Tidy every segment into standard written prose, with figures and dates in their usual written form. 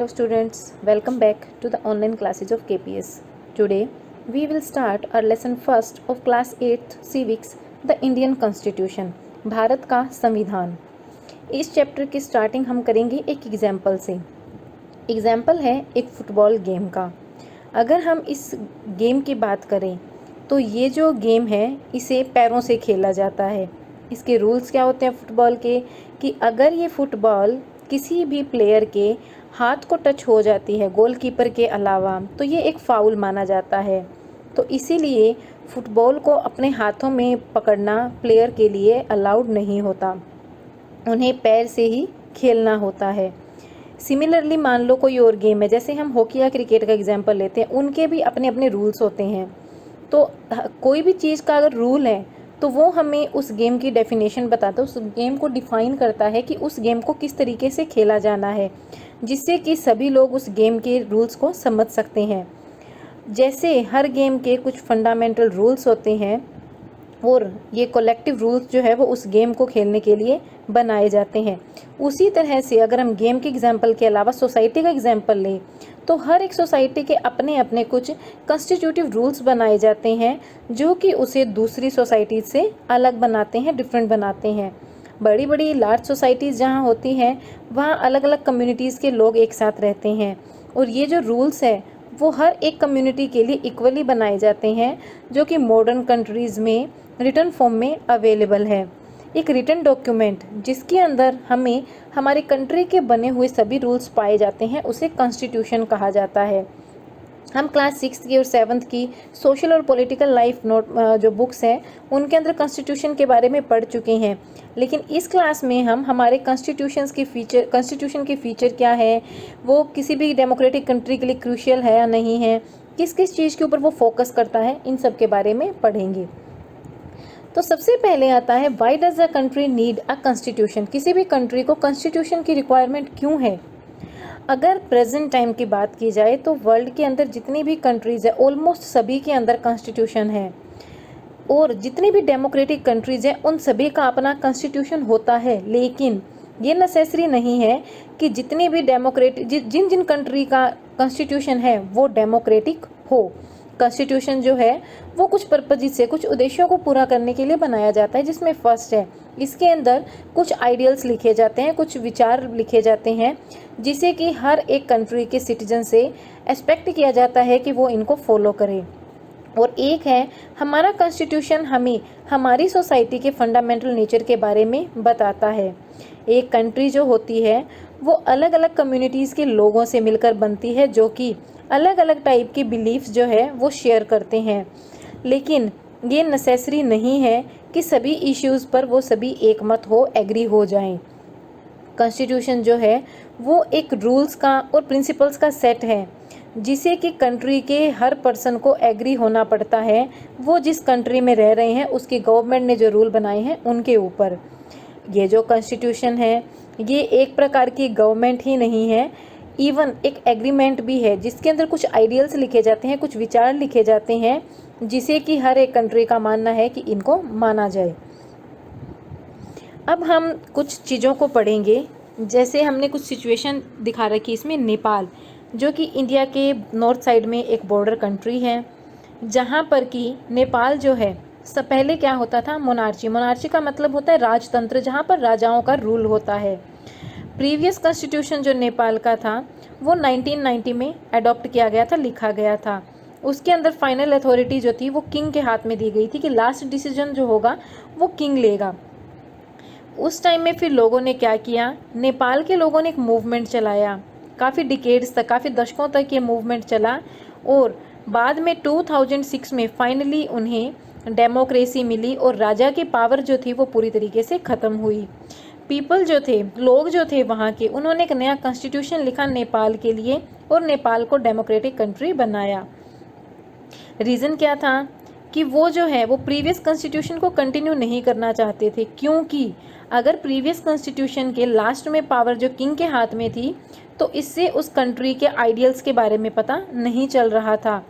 Hello students, welcome back to the online classes of KPS. Today we will start our lesson first of class 8th civics, the Indian Constitution, Bharat का संविधान। इस chapter की starting हम करेंगे एक example से। Example है एक फुटबॉल गेम का। अगर हम इस गेम की बात करें तो ये जो गेम है इसे पैरों से खेला जाता है। इसके रूल्स क्या होते हैं फुटबॉल के कि अगर ये फुटबॉल किसी भी प्लेयर के हाथ को टच हो जाती है गोलकीपर के अलावा तो ये एक फाउल माना जाता है। तो इसीलिए फुटबॉल को अपने हाथों में पकड़ना प्लेयर के लिए अलाउड नहीं होता, उन्हें पैर से ही खेलना होता है। सिमिलरली मान लो कोई और गेम है, जैसे हम हॉकी या क्रिकेट का एग्जांपल लेते हैं, उनके भी अपने अपने रूल्स होते हैं। तो कोई भी चीज़ का अगर रूल है तो वो हमें उस गेम की डेफिनेशन बताता है, उस गेम को डिफ़ाइन करता है कि उस गेम को किस तरीके से खेला जाना है, जिससे कि सभी लोग उस गेम के रूल्स को समझ सकते हैं। जैसे हर गेम के कुछ फंडामेंटल रूल्स होते हैं और ये कलेक्टिव रूल्स जो है वो उस गेम को खेलने के लिए बनाए जाते हैं। उसी तरह से अगर हम गेम के एग्जाम्पल के अलावा सोसाइटी का एग्जाम्पल लें तो हर एक सोसाइटी के अपने अपने कुछ कॉन्स्टिट्यूटिव रूल्स बनाए जाते हैं जो कि उसे दूसरी सोसाइटी से अलग बनाते हैं, डिफरेंट बनाते हैं। बड़ी बड़ी लार्ज सोसाइटीज़ जहाँ होती हैं वहाँ अलग अलग कम्युनिटीज़ के लोग एक साथ रहते हैं और ये जो रूल्स है वो हर एक कम्युनिटी के लिए इक्वली बनाए जाते हैं, जो कि मॉडर्न कंट्रीज़ में रिटन फॉर्म में अवेलेबल है। एक रिटन डॉक्यूमेंट जिसके अंदर हमें हमारे कंट्री के बने हुए सभी रूल्स पाए जाते हैं उसे कॉन्स्टिट्यूशन कहा जाता है। हम क्लास 6 की और 7th की सोशल और पॉलिटिकल लाइफ नोट जो बुक्स हैं उनके अंदर कॉन्स्टिट्यूशन के बारे में पढ़ चुके हैं, लेकिन इस क्लास में हम हमारे कॉन्स्टिट्यूशन की फ़ीचर क्या है, वो किसी भी डेमोक्रेटिक कंट्री के लिए क्रूशियल है या नहीं है, किस किस चीज़ के ऊपर वो फोकस करता है, इन सब के बारे में पढ़ेंगे। तो सबसे पहले आता है why does a country need a constitution. किसी भी कंट्री को कॉन्स्टिट्यूशन की रिक्वायरमेंट क्यों है? अगर प्रेजेंट टाइम की बात की जाए तो वर्ल्ड के अंदर जितनी भी कंट्रीज़ है ऑलमोस्ट सभी के अंदर कॉन्स्टिट्यूशन है और जितनी भी डेमोक्रेटिक कंट्रीज़ हैं उन सभी का अपना कॉन्स्टिट्यूशन होता है, लेकिन ये नेसेसरी नहीं है कि जितनी भी जिन जिन कंट्री का कॉन्स्टिट्यूशन है वो डेमोक्रेटिक हो। कॉन्स्टिट्यूशन जो है वो कुछ पर्पज से, कुछ उद्देश्यों को पूरा करने के लिए बनाया जाता है, जिसमें फर्स्ट है इसके अंदर कुछ आइडियल्स लिखे जाते हैं, कुछ विचार लिखे जाते हैं जिसे कि हर एक कंट्री के सिटीजन से एक्सपेक्ट किया जाता है कि वो इनको फॉलो करे। और एक है हमारा कॉन्स्टिट्यूशन हमें हमारी सोसाइटी के फंडामेंटल नेचर के बारे में बताता है। एक कंट्री जो होती है वो अलग अलग कम्युनिटीज़ के लोगों से मिलकर बनती है जो कि अलग अलग टाइप के बिलीफ्स जो है वो शेयर करते हैं, लेकिन ये नेसेसरी नहीं है कि सभी इश्यूज़ पर वो सभी एक मत हो, एग्री हो जाएं। कॉन्स्टिट्यूशन जो है वो एक रूल्स का और प्रिंसिपल्स का सेट है जिसे कि कंट्री के हर पर्सन को एग्री होना पड़ता है, वो जिस कंट्री में रह रहे हैं उसकी गवर्नमेंट ने जो रूल बनाए हैं उनके ऊपर। ये जो कॉन्स्टिट्यूशन है ये एक प्रकार की गवर्नमेंट ही नहीं है, इवन एक एग्रीमेंट भी है जिसके अंदर कुछ आइडियल्स लिखे जाते हैं, कुछ विचार लिखे जाते हैं जिसे कि हर एक कंट्री का मानना है कि इनको माना जाए। अब हम कुछ चीज़ों को पढ़ेंगे, जैसे हमने कुछ सिचुएशन दिखा रखी इसमें। नेपाल जो कि इंडिया के नॉर्थ साइड में एक बॉर्डर कंट्री है, जहाँ पर कि नेपाल जो है सब पहले क्या होता था, मोनार्ची का मतलब होता है राजतंत्र, जहाँ पर राजाओं का रूल होता है। प्रीवियस कॉन्स्टिट्यूशन जो नेपाल का था वो 1990 में अडॉप्ट किया गया था, लिखा गया था। उसके अंदर फाइनल अथॉरिटी जो थी वो किंग के हाथ में दी गई थी कि लास्ट डिसीजन जो होगा वो किंग लेगा। उस टाइम में फिर लोगों ने क्या किया, नेपाल के लोगों ने एक मूवमेंट चलाया, काफ़ी डिकेड्स तक, काफ़ी दशकों तक ये मूवमेंट चला और बाद में 2006 में फाइनली उन्हें डेमोक्रेसी मिली और राजा की पावर जो थी वो पूरी तरीके से ख़त्म हुई। पीपल जो थे, लोग जो थे वहाँ के, उन्होंने एक नया कॉन्स्टिट्यूशन लिखा नेपाल के लिए और नेपाल को डेमोक्रेटिक कंट्री बनाया। रीज़न क्या था कि वो जो है वो प्रीवियस कॉन्स्टिट्यूशन को कंटिन्यू नहीं करना चाहते थे, क्योंकि अगर प्रीवियस कॉन्स्टिट्यूशन के लास्ट में पावर जो किंग के हाथ में थी तो इससे उस कंट्री के आइडियल्स के बारे में पता नहीं चल रहा था।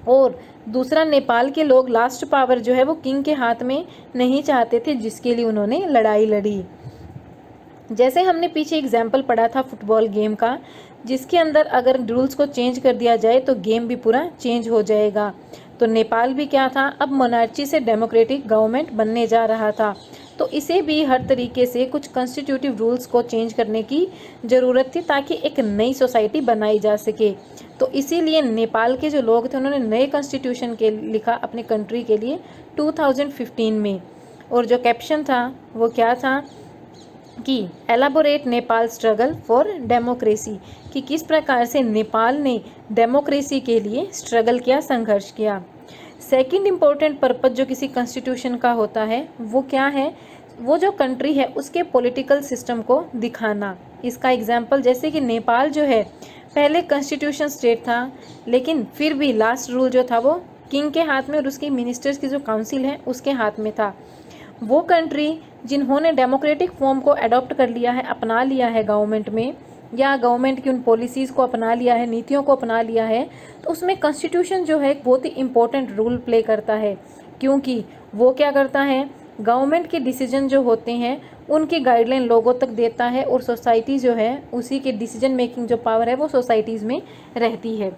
और दूसरा, नेपाल के लोग लास्ट पावर जो है वो किंग के हाथ में नहीं चाहते थे, जिसके लिए उन्होंने लड़ाई लड़ी। जैसे हमने पीछे एग्जाम्पल पढ़ा था फुटबॉल गेम का, जिसके अंदर अगर रूल्स को चेंज कर दिया जाए तो गेम भी पूरा चेंज हो जाएगा। तो नेपाल भी क्या था, अब मोनार्ची से डेमोक्रेटिक गवर्नमेंट बनने जा रहा था, तो इसे भी हर तरीके से कुछ कॉन्स्टिट्यूटिव रूल्स को चेंज करने की ज़रूरत थी ताकि एक नई सोसाइटी बनाई जा सके। तो इसीलिए नेपाल के जो लोग थे उन्होंने नए कॉन्स्टिट्यूशन के लिखा अपने कंट्री के लिए 2015 में। और जो कैप्शन था वो क्या था कि elaborate Nepal struggle for democracy, कि किस प्रकार से नेपाल ने डेमोक्रेसी के लिए स्ट्रगल किया, संघर्ष किया। सेकंड इम्पोर्टेंट पर्पज जो किसी कॉन्स्टिट्यूशन का होता है वो क्या है, वो जो कंट्री है उसके पॉलिटिकल सिस्टम को दिखाना। इसका एग्जाम्पल जैसे कि नेपाल जो है पहले कॉन्स्टिट्यूशन स्टेट था, लेकिन फिर भी लास्ट रूल जो था वो किंग के हाथ में और उसकी मिनिस्टर्स की जो काउंसिल है उसके हाथ में था। वो कंट्री जिन्होंने डेमोक्रेटिक फॉर्म को अडॉप्ट कर लिया है, अपना लिया है गवर्नमेंट में, या गवर्नमेंट की उन पॉलिसीज़ को अपना लिया है, नीतियों को अपना लिया है, तो उसमें कॉन्स्टिट्यूशन जो है एक बहुत ही इम्पोर्टेंट रोल प्ले करता है। क्योंकि वो क्या करता है, गवर्नमेंट के डिसीजन जो होते हैं उनकी गाइडलाइन लोगों तक देता है, और सोसाइटी जो है उसी के डिसीजन मेकिंग जो पावर है वो सोसाइटीज़ में रहती है।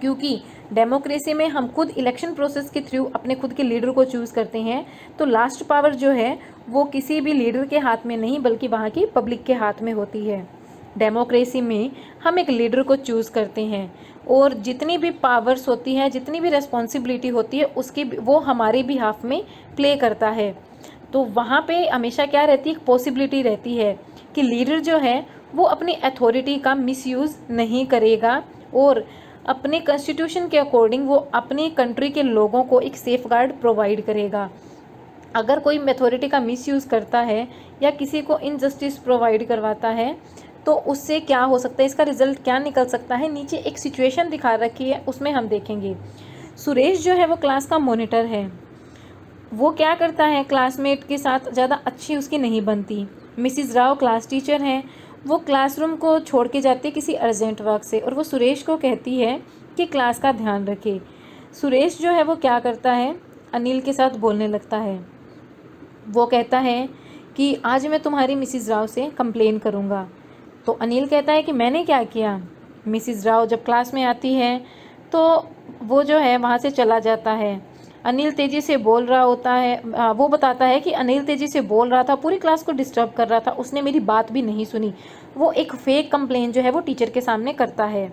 क्योंकि डेमोक्रेसी में हम खुद इलेक्शन प्रोसेस के थ्रू अपने खुद के लीडर को चूज़ करते हैं, तो लास्ट पावर जो है वो किसी भी लीडर के हाथ में नहीं बल्कि वहाँ की पब्लिक के हाथ में होती है। डेमोक्रेसी में हम एक लीडर को चूज़ करते हैं और जितनी भी पावर्स होती है, जितनी भी रिस्पॉन्सिबिलिटी होती है उसकी वो हमारे भी हाफ में प्ले करता है। तो वहाँ पे हमेशा क्या रहती है, एक पॉसिबिलिटी रहती है कि लीडर जो है वो अपनी अथॉरिटी का मिसयूज़ नहीं करेगा और अपने कॉन्स्टिट्यूशन के अकॉर्डिंग वो अपनी कंट्री के लोगों को एक सेफ गार्ड प्रोवाइड करेगा। अगर कोई अथॉरिटी का मिसयूज़ करता है या किसी को इनजस्टिस प्रोवाइड करवाता है तो उससे क्या हो सकता है, इसका रिजल्ट क्या निकल सकता है। नीचे एक सिचुएशन दिखा रखी है, उसमें हम देखेंगे। सुरेश जो है वो क्लास का मॉनिटर है। वो क्या करता है, क्लासमेट के साथ ज़्यादा अच्छी उसकी नहीं बनती। मिसिज़ राव क्लास टीचर हैं, वो क्लासरूम को छोड़ के जाती है किसी अर्जेंट वर्क से, और वो सुरेश को कहती है कि क्लास का ध्यान रखे। सुरेश जो है वो क्या करता है, अनिल के साथ बोलने लगता है। वो कहता है कि आज मैं तुम्हारी मिसिज़ राव से कंप्लेन करूँगा। तो अनिल कहता है कि मैंने क्या किया। मिसिज़ राव जब क्लास में आती है तो वो जो है वहाँ से चला जाता है। अनिल तेज़ी से बोल रहा होता है, वो बताता है कि अनिल तेज़ी से बोल रहा था, पूरी क्लास को डिस्टर्ब कर रहा था, उसने मेरी बात भी नहीं सुनी। वो एक फेक कंप्लेन जो है वो टीचर के सामने करता है।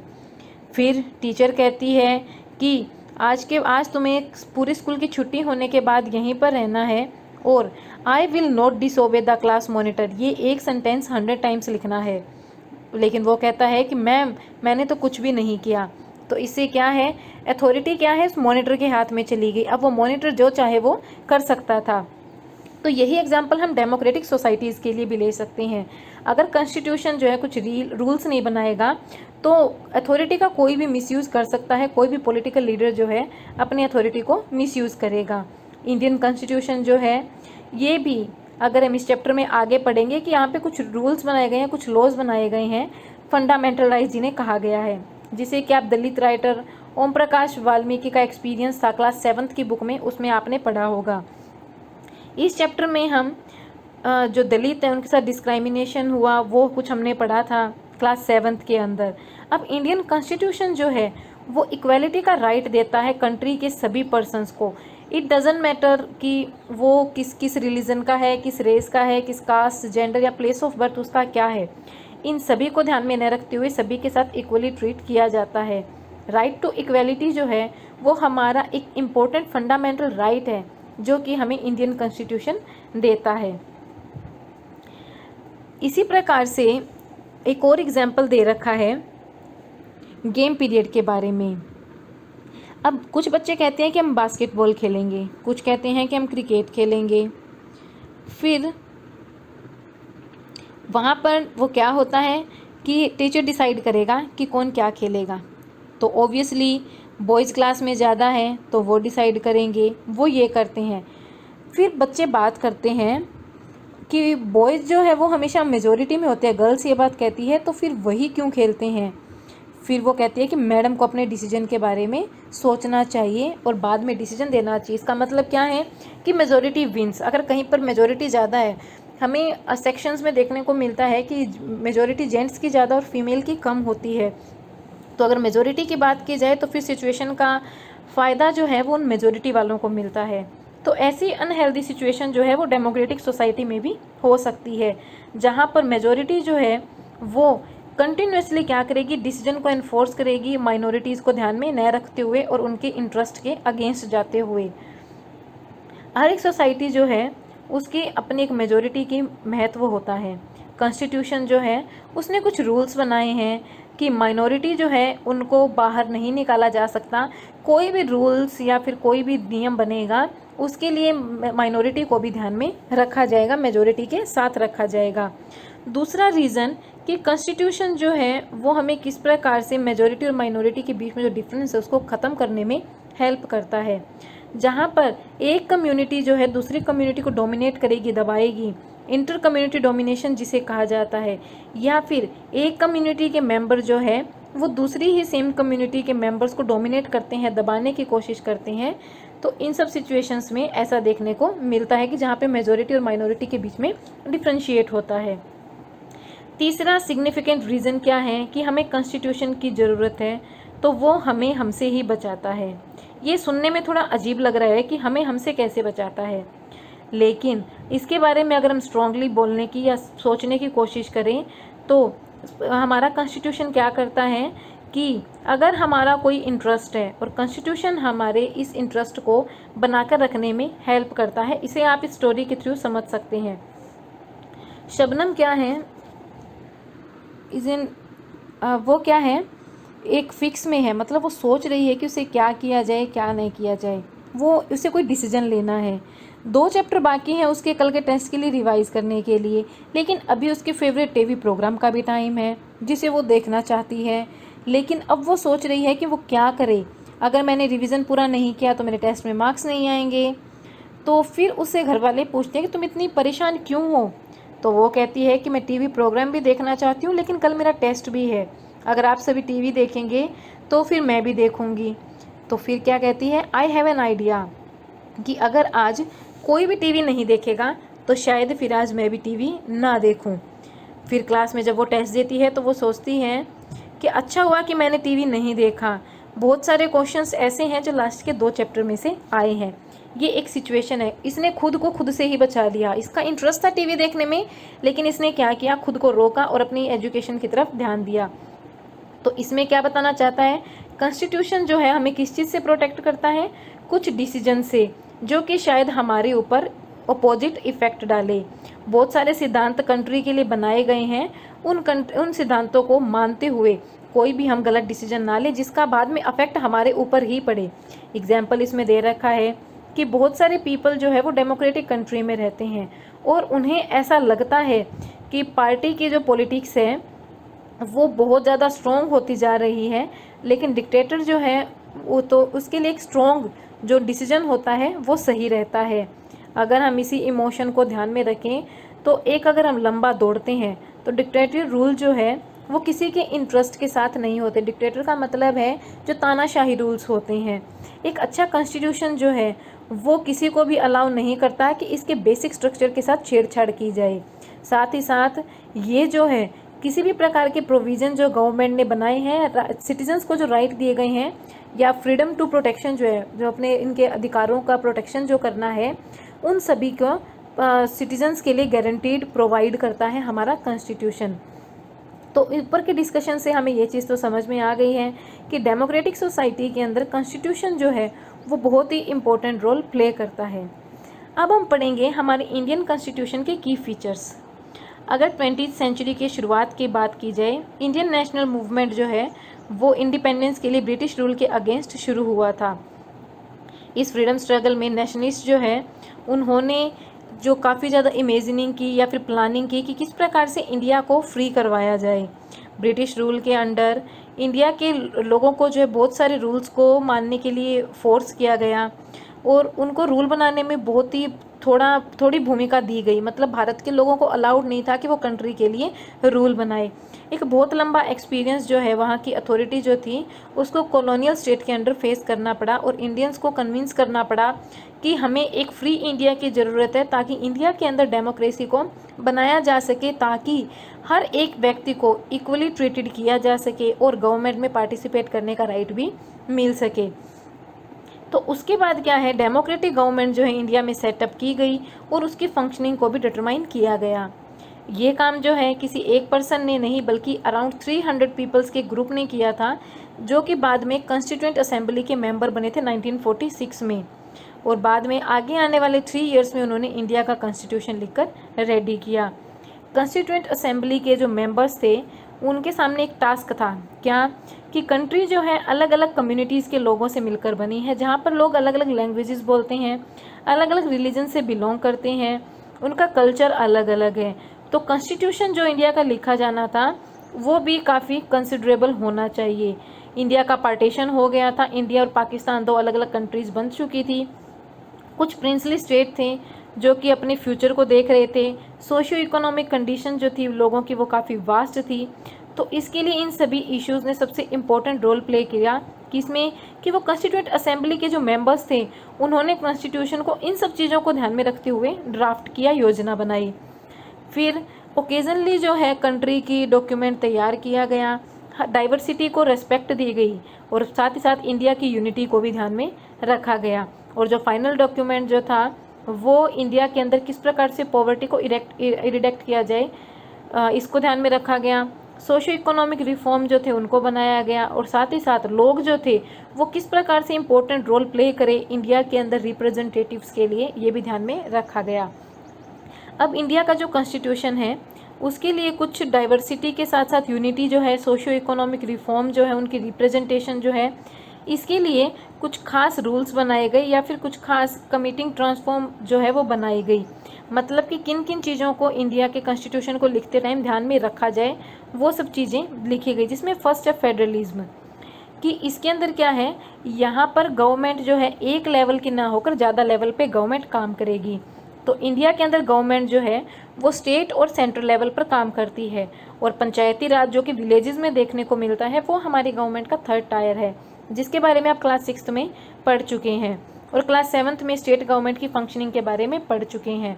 फिर टीचर कहती है कि आज तुम्हें पूरे स्कूल की छुट्टी होने के बाद यहीं पर रहना है और I will not disobey the class monitor, ये एक सेंटेंस 100 टाइम्स लिखना है। लेकिन वो कहता है कि मैंने तो कुछ भी नहीं किया। तो इससे क्या है, अथॉरिटी क्या है, उस मॉनिटर के हाथ में चली गई। अब वो मॉनिटर जो चाहे वो कर सकता था। तो यही एग्जांपल हम डेमोक्रेटिक सोसाइटीज़ के लिए भी ले सकते हैं। अगर कॉन्स्टिट्यूशन जो है कुछ रूल्स नहीं बनाएगा तो अथॉरिटी का कोई भी मिसयूज़ कर सकता है, कोई भी पॉलिटिकल लीडर जो है अपनी अथॉरिटी को मिसयूज़ करेगा। इंडियन कॉन्स्टिट्यूशन जो है ये भी, अगर हम इस चैप्टर में आगे पढ़ेंगे कि यहाँ पे कुछ रूल्स बनाए गए हैं, कुछ लॉज बनाए गए हैं, फंडामेंटल राइट्स जिन्हें कहा गया है, जिसे कि आप दलित राइटर ओम प्रकाश वाल्मीकि का एक्सपीरियंस था क्लास 7th की बुक में, उसमें आपने पढ़ा होगा। इस चैप्टर में हम जो दलित हैं उनके साथ डिस्क्राइमिनेशन हुआ वो कुछ हमने पढ़ा था क्लास 7th के अंदर। अब इंडियन कॉन्स्टिट्यूशन जो है वो इक्वालिटी का राइट देता है कंट्री के सभी पर्सन्स को। इट डजेंट मैटर कि वो किस रिलीजन का है, किस रेस का है, किस कास्ट, जेंडर या प्लेस ऑफ बर्थ उसका क्या है, इन सभी को ध्यान में न रखते हुए सभी के साथ इक्वली ट्रीट किया जाता है। राइट टू इक्वालिटी जो है वो हमारा एक इम्पोर्टेंट फंडामेंटल राइट है जो कि हमें इंडियन कॉन्स्टिट्यूशन देता है। इसी प्रकार से एक और एग्जाम्पल दे रखा है गेम पीरियड के बारे में। अब कुछ बच्चे कहते हैं कि हम बास्केटबॉल खेलेंगे, कुछ कहते हैं कि हम क्रिकेट खेलेंगे। फिर वहाँ पर वो क्या होता है कि टीचर डिसाइड करेगा कि कौन क्या खेलेगा। तो ऑब्वियसली बॉयज़ क्लास में ज़्यादा है तो वो डिसाइड करेंगे, वो ये करते हैं। फिर बच्चे बात करते हैं कि बॉयज़ जो है वो हमेशा मेजॉरिटी में होते हैं, गर्ल्स ये बात कहती है, तो फिर वही क्यों खेलते हैं। फिर वो कहती है कि मैडम को अपने डिसीजन के बारे में सोचना चाहिए और बाद में डिसीजन देना चाहिए। इसका मतलब क्या है कि मेजॉरिटी विंस। अगर कहीं पर मेजॉरिटी ज़्यादा है हमें सेक्शंस में देखने को मिलता है कि मेजॉरिटी जेंट्स की ज़्यादा और फीमेल की कम होती है। तो अगर मेजॉरिटी की बात की जाए तो फिर सिचुएशन का फ़ायदा जो है वो उन मेजॉरिटी वालों को मिलता है। तो ऐसी अनहेल्दी सिचुएशन जो है वो डेमोक्रेटिक सोसाइटी में भी हो सकती है, जहाँ पर मेजॉरिटी जो है वो कंटिन्यूसली क्या करेगी, डिसीजन को इन्फोर्स करेगी माइनॉरिटीज़ को ध्यान में न रखते हुए और उनके इंटरेस्ट के अगेंस्ट जाते हुए। हर एक सोसाइटी जो है उसकी अपनी एक मेजॉरिटी की महत्व होता है। कॉन्स्टिट्यूशन जो है उसने कुछ रूल्स बनाए हैं कि माइनॉरिटी जो है उनको बाहर नहीं निकाला जा सकता। कोई भी रूल्स या फिर कोई भी नियम बनेगा उसके लिए माइनॉरिटी को भी ध्यान में रखा जाएगा, मेजॉरिटी के साथ रखा जाएगा। दूसरा रीज़न कि कॉन्स्टिट्यूशन जो है वो हमें किस प्रकार से मेजॉरिटी और माइनॉरिटी के बीच में जो डिफरेंस है उसको ख़त्म करने में हेल्प करता है। जहाँ पर एक कम्युनिटी जो है दूसरी कम्युनिटी को डोमिनेट करेगी, दबाएगी, इंटर कम्युनिटी डोमिनेशन जिसे कहा जाता है, या फिर एक कम्युनिटी के मेंबर जो है वो दूसरी ही सेम कम्युनिटी के मेंबर्स को डोमिनेट करते हैं, दबाने की कोशिश करते हैं। तो इन सब सिचुएशंस में ऐसा देखने को मिलता है कि जहाँ पे मेजॉरिटी और माइनॉरिटी के बीच में डिफ्रेंशिएट होता है। तीसरा सिग्निफिकेंट रीज़न क्या है कि हमें कॉन्स्टिट्यूशन की ज़रूरत है, तो वो हमें हमसे ही बचाता है। ये सुनने में थोड़ा अजीब लग रहा है कि हमें हमसे कैसे बचाता है, लेकिन इसके बारे में अगर हम स्ट्रांगली बोलने की या सोचने की कोशिश करें तो हमारा कॉन्स्टिट्यूशन क्या करता है कि अगर हमारा कोई इंटरेस्ट है और कॉन्स्टिट्यूशन हमारे इस इंटरेस्ट को बनाकर रखने में हेल्प करता है। इसे आप इस स्टोरी के थ्रू समझ सकते हैं। शबनम क्या है, वो क्या है, एक फिक्स में है, मतलब वो सोच रही है कि उसे क्या किया जाए क्या नहीं किया जाए, वो उसे कोई डिसीजन लेना है। 2 चैप्टर बाकी हैं उसके कल के टेस्ट के लिए रिवाइज करने के लिए, लेकिन अभी उसके फेवरेट टीवी प्रोग्राम का भी टाइम है जिसे वो देखना चाहती है। लेकिन अब वो सोच रही है कि वो क्या करे, अगर मैंने रिवीजन पूरा नहीं किया तो मेरे टेस्ट में मार्क्स नहीं आएंगे। तो फिर उससे घर वाले पूछते हैं कि तुम इतनी परेशान क्यों हो। तो वो कहती है कि मैं टीवी प्रोग्राम भी देखना चाहती हूँ लेकिन कल मेरा टेस्ट भी है, अगर आप सभी टीवी देखेंगे तो फिर मैं भी देखूँगी। तो फिर क्या कहती है, आई हैव एन आइडिया कि अगर आज कोई भी टीवी नहीं देखेगा तो शायद फिर आज मैं भी टीवी ना देखूं। फिर क्लास में जब वो टेस्ट देती है तो वो सोचती है कि अच्छा हुआ कि मैंने टीवी नहीं देखा, बहुत सारे क्वेश्चंस ऐसे हैं जो लास्ट के 2 चैप्टर में से आए हैं। ये एक सिचुएशन है, इसने खुद को खुद से ही बचा लिया। इसका इंटरेस्ट था टीवी देखने में लेकिन इसने क्या किया, खुद को रोका और अपनी एजुकेशन की तरफ ध्यान दिया। तो इसमें क्या बताना चाहता है, कॉन्स्टिट्यूशन जो है हमें किस चीज़ से प्रोटेक्ट करता है, कुछ डिसीजन से जो कि शायद हमारे ऊपर अपोजिट इफेक्ट डाले। बहुत सारे सिद्धांत कंट्री के लिए बनाए गए हैं, उन सिद्धांतों को मानते हुए कोई भी हम गलत डिसीजन ना ले जिसका बाद में अफेक्ट हमारे ऊपर ही पड़े। एग्जाम्पल इसमें दे रखा है कि बहुत सारे पीपल जो है वो डेमोक्रेटिक कंट्री में रहते हैं और उन्हें ऐसा लगता है कि पार्टी की जो पॉलिटिक्स है वो बहुत ज़्यादा स्ट्रॉन्ग होती जा रही है, लेकिन डिक्टेटर जो है वो तो उसके लिए एक स्ट्रॉन्ग जो डिसीजन होता है वो सही रहता है। अगर हम इसी इमोशन को ध्यान में रखें तो अगर हम लंबा दौड़ते हैं तो डिक्टेटर रूल जो है वो किसी के इंटरेस्ट के साथ नहीं होते। डिक्टेटर का मतलब है जो तानाशाही रूल्स होते हैं। एक अच्छा कॉन्स्टिट्यूशन जो है वो किसी को भी अलाउ नहीं करता कि इसके बेसिक स्ट्रक्चर के साथ छेड़छाड़ की जाए। साथ ही साथ ये जो है किसी भी प्रकार के प्रोविज़न जो गवर्नमेंट ने बनाए हैं, सिटीजन्स को जो राइट दिए गए हैं या फ्रीडम टू प्रोटेक्शन जो है, जो अपने इनके अधिकारों का प्रोटेक्शन जो करना है, उन सभी को सिटीजन्स के लिए गारंटीड प्रोवाइड करता है हमारा कॉन्स्टिट्यूशन। तो ऊपर के डिस्कशन से हमें ये चीज़ तो समझ में आ गई है कि डेमोक्रेटिक सोसाइटी के अंदर कॉन्स्टिट्यूशन जो है वो बहुत ही इम्पोर्टेंट रोल प्ले करता है। अब हम पढ़ेंगे हमारे इंडियन कॉन्स्टिट्यूशन के की फीचर्स। अगर 20वीं सेंचुरी की शुरुआत की बात की जाए, इंडियन नेशनल मूवमेंट जो है वो इंडिपेंडेंस के लिए ब्रिटिश रूल के अगेंस्ट शुरू हुआ था। इस फ्रीडम स्ट्रगल में नेशनलिस्ट जो है उन्होंने जो काफ़ी ज़्यादा इमेजिनिंग की या फिर प्लानिंग की कि किस प्रकार से इंडिया को फ्री करवाया जाए। ब्रिटिश रूल के अंडर इंडिया के लोगों को जो है बहुत सारे रूल्स को मानने के लिए फोर्स किया गया और उनको रूल बनाने में बहुत ही थोड़ी भूमिका दी गई, मतलब भारत के लोगों को अलाउड नहीं था कि वो कंट्री के लिए रूल बनाए। एक बहुत लंबा एक्सपीरियंस जो है वहाँ की अथॉरिटी जो थी उसको कॉलोनियल स्टेट के अंडर फेस करना पड़ा और इंडियंस को कन्विंस करना पड़ा कि हमें एक फ्री इंडिया की ज़रूरत है, ताकि इंडिया के अंदर डेमोक्रेसी को बनाया जा सके, ताकि हर एक व्यक्ति को इक्वली ट्रीटेड किया जा सके और गवर्नमेंट में पार्टिसिपेट करने का राइट भी मिल सके। तो उसके बाद क्या है, डेमोक्रेटिक गवर्नमेंट जो है इंडिया में सेटअप की गई और उसकी फंक्शनिंग को भी डिटरमाइन किया गया। ये काम जो है किसी एक पर्सन ने नहीं बल्कि अराउंड 300 पीपल्स के ग्रुप ने किया था, जो कि बाद में कॉन्स्टिट्यूएंट असेंबली के मेंबर बने थे 1946 में, और बाद में आगे आने वाले 3 इयर्स में उन्होंने इंडिया का कॉन्स्टिट्यूशन लिखकर रेडी किया। कॉन्स्टिट्यूएंट असेंबली के जो मेंबर्स थे उनके सामने एक टास्क था, क्या कि कंट्री जो है अलग अलग कम्युनिटीज़ के लोगों से मिलकर बनी है, जहाँ पर लोग अलग अलग लैंग्वेजेस बोलते हैं, अलग अलग रिलीजन से बिलोंग करते हैं, उनका कल्चर अलग अलग है। तो कॉन्स्टिट्यूशन जो इंडिया का लिखा जाना था वो भी काफ़ी कंसिडरेबल होना चाहिए। इंडिया का पार्टीशन हो गया था, इंडिया और पाकिस्तान 2 अलग अलग कंट्रीज़ बन चुकी थी। कुछ प्रिंसली स्टेट थे जो कि अपने फ्यूचर को देख रहे थे। सोशियो इकोनॉमिक कंडीशन जो थी लोगों की वो काफ़ी वास्ट थी। तो इसके लिए इन सभी इश्यूज़ ने सबसे इम्पोर्टेंट रोल प्ले किया किसमें, कि वो कॉन्स्टिट्यूएंट असेंबली के जो मेंबर्स थे उन्होंने कॉन्स्टिट्यूशन को इन सब चीज़ों को ध्यान में रखते हुए ड्राफ्ट किया, योजना बनाई। फिर ओकेजनली जो है कंट्री की डॉक्यूमेंट तैयार किया गया, डाइवर्सिटी को रेस्पेक्ट दी गई और साथ ही साथ इंडिया की यूनिटी को भी ध्यान में रखा गया। और जो फाइनल डॉक्यूमेंट जो था वो इंडिया के अंदर किस प्रकार से पॉवर्टी को इरेक्ट किया जाए इसको ध्यान में रखा गया। सोशो इकोनॉमिक रिफॉर्म जो थे उनको बनाया गया और साथ ही साथ लोग जो थे वो किस प्रकार से इम्पोर्टेंट रोल प्ले करें इंडिया के अंदर रिप्रेजेंटेटिव्स के लिए, ये भी ध्यान में रखा गया। अब इंडिया का जो कॉन्स्टिट्यूशन है उसके लिए कुछ डाइवर्सिटी के साथ साथ यूनिटी जो है, सोशियो इकोनॉमिक रिफॉर्म जो है, उनकी रिप्रेजेंटेशन जो है, इसके लिए कुछ खास रूल्स बनाए गए या फिर कुछ खास कमिटिंग ट्रांसफॉर्म जो है वो बनाई गई। मतलब कि किन किन चीज़ों को इंडिया के कॉन्स्टिट्यूशन को लिखते टाइम ध्यान में रखा जाए वो सब चीज़ें लिखी गई, जिसमें फर्स्ट है फेडरलिज्म, कि इसके अंदर क्या है, यहाँ पर गवर्नमेंट जो है एक लेवल की ना होकर ज़्यादा लेवल पे गवर्नमेंट काम करेगी। तो इंडिया के अंदर गवर्नमेंट जो है वो स्टेट और सेंट्रल लेवल पर काम करती है, और पंचायती राज जो कि विलेजेस में देखने को मिलता है वो हमारी गवर्नमेंट का 3rd टायर है, जिसके बारे में आप क्लास 6th में पढ़ चुके हैं, और क्लास 7th में स्टेट गवर्नमेंट की फंक्शनिंग के बारे में पढ़ चुके हैं।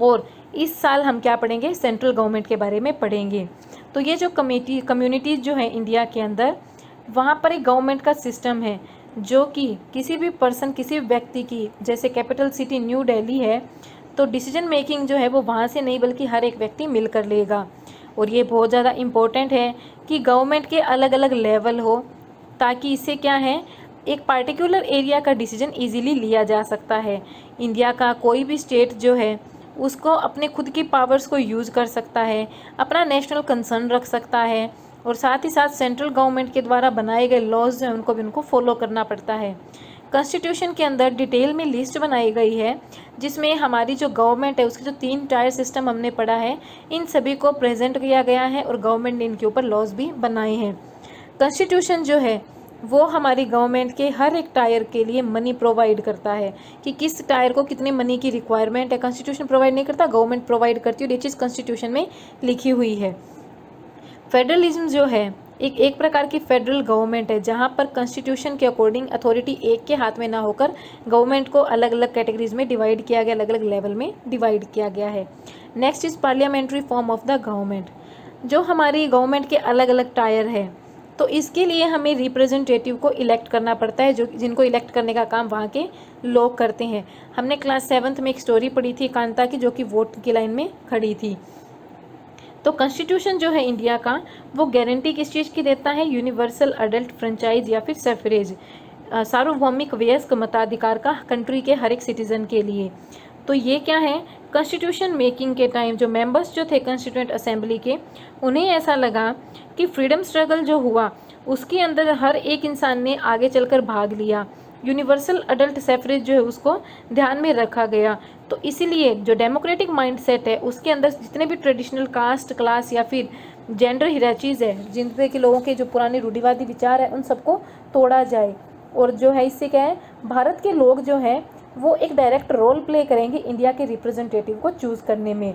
और इस साल हम क्या पढ़ेंगे, सेंट्रल गवर्नमेंट के बारे में पढ़ेंगे। तो ये जो कम्युनिटीज़ जो है इंडिया के अंदर, वहाँ पर एक गवर्नमेंट का सिस्टम है जो कि किसी भी पर्सन, किसी भी व्यक्ति की, जैसे कैपिटल सिटी न्यू दिल्ली है तो डिसीजन मेकिंग जो है वो वहाँ से नहीं बल्कि हर एक व्यक्ति मिलकर लेगा। और ये बहुत ज़्यादा इम्पोर्टेंट है कि गवर्नमेंट के अलग अलग लेवल हो, ताकि इससे क्या है, एक पार्टिकुलर एरिया का डिसीजन इजीली लिया जा सकता है। इंडिया का कोई भी स्टेट जो है उसको अपने खुद की पावर्स को यूज़ कर सकता है, अपना नेशनल कंसर्न रख सकता है, और साथ ही साथ सेंट्रल गवर्नमेंट के द्वारा बनाए गए लॉज जो हैं उनको भी उनको फॉलो करना पड़ता है। कॉन्स्टिट्यूशन के अंदर डिटेल में लिस्ट बनाई गई है जिसमें हमारी जो गवर्नमेंट है उसके जो 3 टायर सिस्टम हमने पढ़ा है इन सभी को प्रेजेंट किया गया है, और गवर्नमेंट ने इनके ऊपर लॉज भी बनाए हैं। कॉन्स्टिट्यूशन जो है वो हमारी गवर्नमेंट के हर एक टायर के लिए मनी प्रोवाइड करता है, कि किस टायर को कितने मनी की रिक्वायरमेंट है। कॉन्स्टिट्यूशन प्रोवाइड नहीं करता, गवर्नमेंट प्रोवाइड करती है, और ये चीज़ कॉन्स्टिट्यूशन में लिखी हुई है। फेडरलिज्म जो है एक प्रकार की फेडरल गवर्नमेंट है, जहाँ पर कॉन्स्टिट्यूशन के अकॉर्डिंग अथॉरिटी एक के हाथ में ना होकर गवर्नमेंट को अलग अलग कैटेगरीज में डिवाइड किया गया, अलग अलग लेवल में डिवाइड किया गया है। Next is parliamentary form of the government, जो हमारी गवर्नमेंट के अलग अलग टायर है, तो इसके लिए हमें रिप्रेजेंटेटिव को इलेक्ट करना पड़ता है, जो जिनको इलेक्ट करने का काम वहाँ के लोग करते हैं। हमने क्लास 7th में एक स्टोरी पढ़ी थी कांता की, जो कि वोट की लाइन में खड़ी थी। तो कॉन्स्टिट्यूशन जो है इंडिया का वो गारंटी किस चीज़ की देता है, यूनिवर्सल अडल्ट फ्रेंचाइज या फिर सफरेज, सार्वभौमिक वयस्क मताधिकार का कंट्री के हर एक सिटीजन के लिए। तो ये क्या है, कॉन्स्टिट्यूशन मेकिंग के टाइम जो मेंबर्स जो थे कॉन्स्टिट्यूएंट असेंबली के, उन्हें ऐसा लगा कि फ्रीडम स्ट्रगल जो हुआ उसके अंदर हर एक इंसान ने आगे चलकर भाग लिया, यूनिवर्सल अडल्ट सफरेज जो है उसको ध्यान में रखा गया। तो इसीलिए जो डेमोक्रेटिक माइंडसेट है उसके अंदर जितने भी ट्रेडिशनल कास्ट, क्लास या फिर जेंडर हिराचीज़ है, जिनपे के लोगों के जो पुराने रूढ़िवादी विचार है उन सबको तोड़ा जाए। और जो है इससे क्या है, भारत के लोग जो है वो एक डायरेक्ट रोल प्ले करेंगे इंडिया के रिप्रेजेंटेटिव को चूज़ करने में।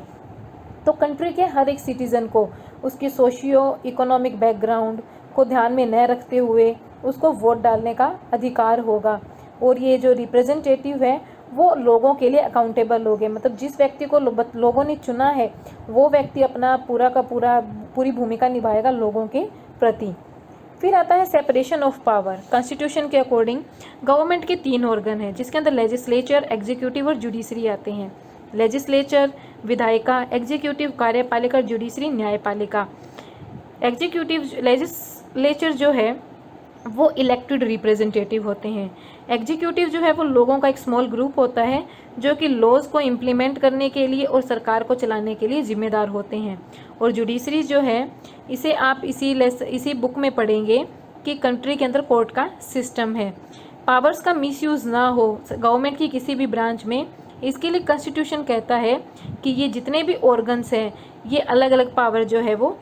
तो कंट्री के हर एक सिटीज़न को उसकी सोशियो इकोनॉमिक बैकग्राउंड को ध्यान में न रखते हुए उसको वोट डालने का अधिकार होगा। और ये जो रिप्रेजेंटेटिव है वो लोगों के लिए अकाउंटेबल होंगे, मतलब जिस व्यक्ति को लोगों ने चुना है वो व्यक्ति अपना पूरी भूमिका निभाएगा लोगों के प्रति। फिर आता है सेपरेशन ऑफ पावर। कॉन्स्टिट्यूशन के अकॉर्डिंग गवर्नमेंट के 3 ऑर्गन हैं, जिसके अंदर लेजिस्लेचर, एग्जीक्यूटिव और जुडिशरी आते हैं। लेजिस्लेचर विधायिका, एग्जीक्यूटिव कार्यपालिका और जुडिशरी न्यायपालिका। लेजिस्लेचर जो है वो इलेक्टेड रिप्रेजेंटेटिव होते हैं। एग्जीक्यूटिव जो है वो लोगों का एक स्मॉल ग्रुप होता है जो कि लॉज को इम्प्लीमेंट करने के लिए और सरकार को चलाने के लिए जिम्मेदार होते हैं। और जुडिशरी जो है इसे आप इसी बुक में पढ़ेंगे कि कंट्री के अंदर कोर्ट का सिस्टम है। पावर्स का मिसयूज़ ना हो गवर्नमेंट की किसी भी ब्रांच में, इसके लिए कॉन्स्टिट्यूशन कहता है कि ये जितने भी ऑर्गन्स हैं ये अलग अलग पावर जो है वो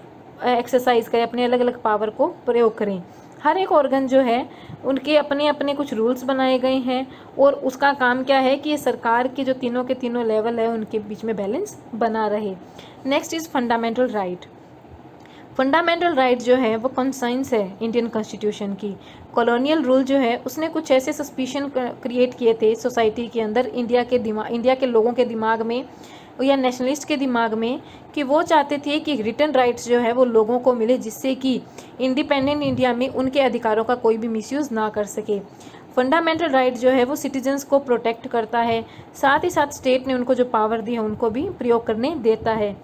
एक्सरसाइज करें, अपने अलग अलग पावर को प्रयोग करें। हर एक ऑर्गन जो है उनके अपने अपने कुछ रूल्स बनाए गए हैं और उसका काम क्या है कि ये सरकार के जो तीनों के तीनों लेवल है उनके बीच में बैलेंस बना रहे। Next is fundamental right. Fundamental right जो है वो कंसाइंस है इंडियन कॉन्स्टिट्यूशन की। कॉलोनियल रूल जो है उसने कुछ ऐसे सस्पिशन क्रिएट किए थे सोसाइटी के अंदर, इंडिया के लोगों के दिमाग में या नेशनलिस्ट के दिमाग में, कि वो चाहते थे कि रिटर्न राइट्स जो है वो लोगों को मिले, जिससे कि इंडिपेंडेंट इंडिया में उनके अधिकारों का कोई भी मिसयूज़ ना कर सके। फंडामेंटल राइट जो है वो सिटीजन्स को प्रोटेक्ट करता है, साथ ही साथ स्टेट ने उनको जो पावर दी है उनको भी प्रयोग करने देता है।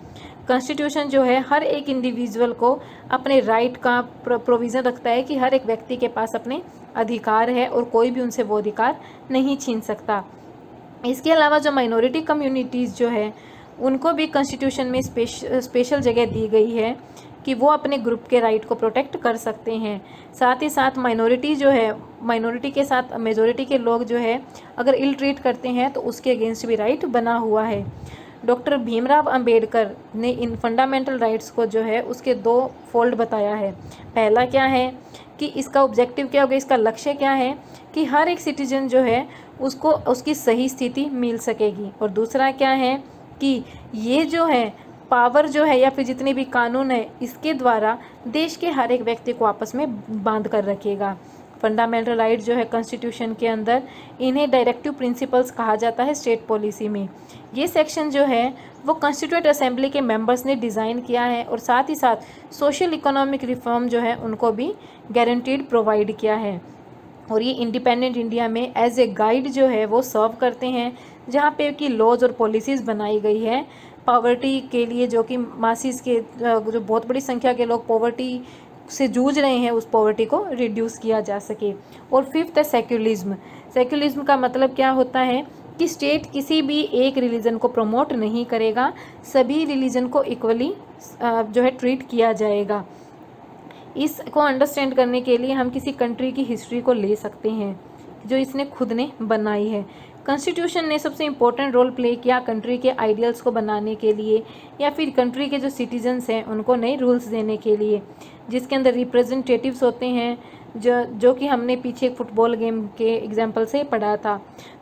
कॉन्स्टिट्यूशन जो है हर एक इंडिविजुअल को अपने राइट का प्रोविज़न रखता है कि हर एक व्यक्ति के पास अपने अधिकार है और कोई भी उनसे वो अधिकार नहीं छीन सकता। इसके अलावा जो माइनॉरिटी कम्युनिटीज़ जो है उनको भी कॉन्स्टिट्यूशन में स्पेशल जगह दी गई है कि वो अपने ग्रुप के राइट को प्रोटेक्ट कर सकते हैं। साथ ही साथ माइनॉरिटी जो है, माइनॉरिटी के साथ मेजॉरिटी के लोग जो है अगर इल ट्रीट करते हैं तो उसके अगेंस्ट भी राइट बना हुआ है। डॉक्टर भीमराव अंबेडकर ने इन फंडामेंटल राइट्स को जो है उसके 2 फोल्ड बताया है। पहला क्या है कि इसका ऑब्जेक्टिव क्या होगा, इसका लक्ष्य क्या है कि हर एक सिटीजन जो है उसको उसकी सही स्थिति मिल सकेगी। और दूसरा क्या है कि ये जो है पावर जो है या फिर जितने भी कानून है इसके द्वारा देश के हर एक व्यक्ति को आपस में बांध कर रखेगा। फंडामेंटल राइट जो है कॉन्स्टिट्यूशन के अंदर इन्हें डायरेक्टिव प्रिंसिपल्स कहा जाता है स्टेट पॉलिसी में। ये सेक्शन जो है वो कॉन्स्टिट्यूएंट असेंबली के मेंबर्स ने डिज़ाइन किया है और साथ ही साथ सोशल इकोनॉमिक रिफॉर्म जो है उनको भी गारंटीड प्रोवाइड किया है। और ये इंडिपेंडेंट इंडिया में एज ए गाइड जो है वो सर्व करते हैं, जहाँ पे कि लॉज और पॉलिसीज़ बनाई गई है पॉवर्टी के लिए, जो कि मासिस के जो बहुत बड़ी संख्या के लोग पॉवर्टी से जूझ रहे हैं उस पॉवर्टी को रिड्यूस किया जा सके। और फिफ्थ है सेक्युलरिज्म। सेक्युलरिज्म का मतलब क्या होता है कि स्टेट किसी भी एक रिलीजन को प्रमोट नहीं करेगा, सभी रिलीजन को इक्वली जो है ट्रीट किया जाएगा। इसको अंडरस्टैंड करने के लिए हम किसी कंट्री की हिस्ट्री को ले सकते हैं जो इसने खुद ने बनाई है। कॉन्स्टिट्यूशन ने सबसे इम्पोर्टेंट रोल प्ले किया कंट्री के आइडियल्स को बनाने के लिए या फिर कंट्री के जो सिटीजन्स हैं उनको नए रूल्स देने के लिए, जिसके अंदर रिप्रेजेंटेटिव्स होते हैं जो कि हमने पीछे फुटबॉल गेम के एग्जाम्पल से पढ़ा था।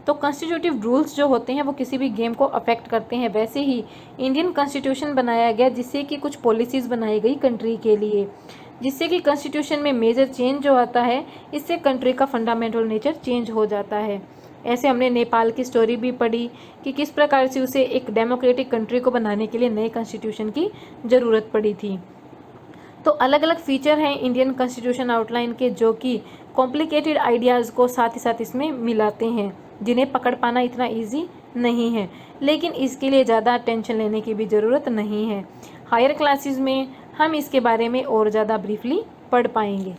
तो कॉन्स्टिट्यूटिव रूल्स जो होते हैं वो किसी भी गेम को अफेक्ट करते हैं। वैसे ही इंडियन कॉन्स्टिट्यूशन बनाया गया जिससे कि कुछ पॉलिसीज़ बनाई गई कंट्री के लिए, जिससे कि कॉन्स्टिट्यूशन में मेजर चेंज जो आता है इससे कंट्री का फंडामेंटल नेचर चेंज हो जाता है। ऐसे हमने नेपाल की स्टोरी भी पढ़ी कि किस प्रकार से उसे एक डेमोक्रेटिक कंट्री को बनाने के लिए नए कॉन्स्टिट्यूशन की ज़रूरत पड़ी थी। तो अलग अलग फीचर हैं इंडियन कॉन्स्टिट्यूशन आउटलाइन के जो कि कॉम्प्लिकेटेड आइडियाज़ को साथ ही साथ इसमें मिलाते हैं, जिन्हें पकड़ पाना इतना ईजी नहीं है, लेकिन इसके लिए ज़्यादा टेंशन लेने की भी ज़रूरत नहीं है। हायर क्लासेस में हम इसके बारे में और ज़्यादा ब्रीफली पढ़ पाएंगे।